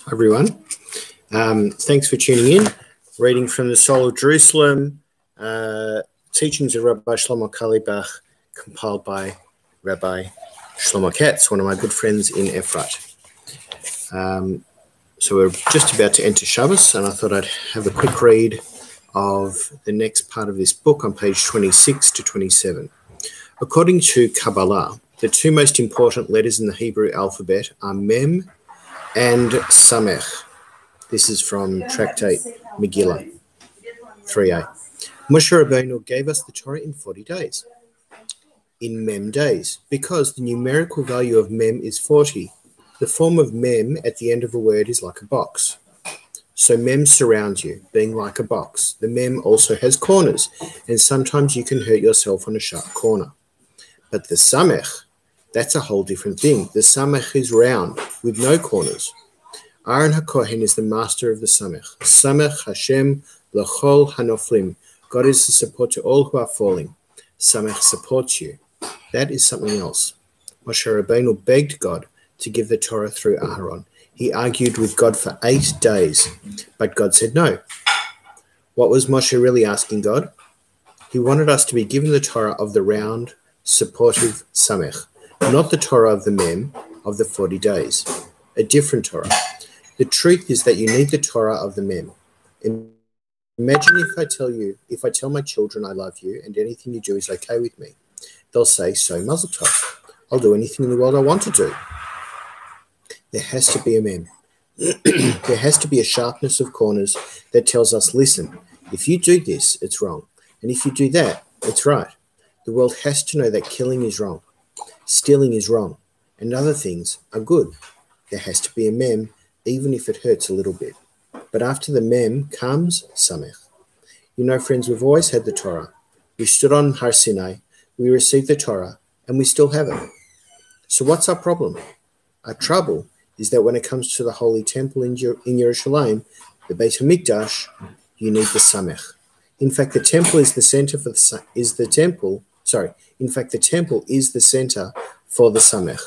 Hi everyone. Thanks for tuning in. Reading from the Soul of Jerusalem, teachings of Rabbi Shlomo Carlebach, compiled by Rabbi Shlomo Katz, one of my good friends in Efrat. So we're just about to enter Shabbos, and I thought I'd have a quick read of the next part of this book on page 26 to 27. According to Kabbalah, the two most important letters in the Hebrew alphabet are Mem and Samech. This is from Tractate Megillah 3a. Moshe Rabbeinu gave us the Torah in 40 days, in Mem days, because the numerical value of Mem is 40. The form of Mem at the end of a word is like a box. So Mem surrounds you, being like a box. The Mem also has corners, and sometimes you can hurt yourself on a sharp corner. But the Samech, that's a whole different thing. The Samech is round, with no corners. Aaron HaKohen is the master of the Samech. Samech Hashem l'chol hanoflim. God is the support to all who are falling. Samech supports you. That is something else. Moshe Rabbeinu begged God to give the Torah through Aharon. He argued with God for 8 days, but God said no. What was Moshe really asking God? He wanted us to be given the Torah of the round, supportive Samech, not the Torah of the Mem of the 40 days, a different Torah. The truth is that you need the Torah of the Mem. Imagine if I tell my children I love you and anything you do is okay with me. They'll say, so Mazel Tov. I'll do anything in the world I want to do. There has to be a Mem. There has to be a sharpness of corners that tells us, listen, if you do this, it's wrong. And if you do that, it's right. The world has to know that killing is wrong. Stealing is wrong. And other things are good. There has to be a Mem, even if it hurts a little bit. But after the Mem comes Samech. You know, friends, we've always had the Torah. We stood on Har Sinai, we received the Torah, and we still have it. So what's our problem? Our trouble is that when it comes to the Holy Temple in Yerushalayim, the Beit HaMikdash, you need the Samech. In fact, the temple is the center for the temple is the center for the Samech.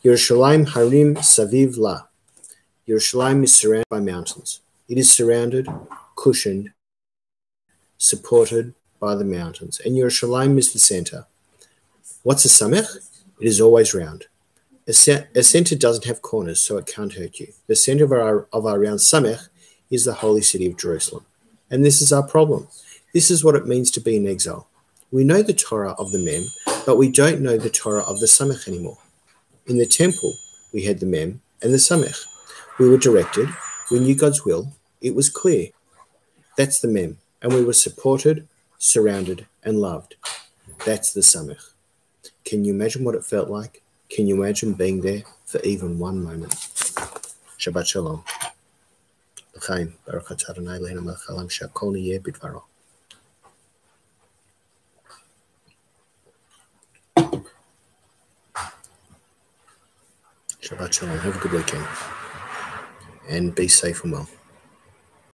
Yerushalayim Harim Saviv La. Yerushalayim is surrounded by mountains. It is surrounded, cushioned, supported by the mountains. And Yerushalayim is the center. What's a Samech? It is always round. A center doesn't have corners, so it can't hurt you. The center of our round Samech is the holy city of Jerusalem. And this is our problem. This is what it means to be in exile. We know the Torah of the Mem, but we don't know the Torah of the Samech anymore. In the temple, we had the Mem and the Samech. We were directed. We knew God's will. It was clear. That's the Mem. And we were supported, surrounded, and loved. That's the Samech. Can you imagine what it felt like? Can you imagine being there for even one moment? Shabbat Shalom. L'chaim. Baruch atah Adonai Eloheinu melech haolam she'akol niyeh b'dvaro. Shabbat Shalom. Have a good weekend. And be safe and well.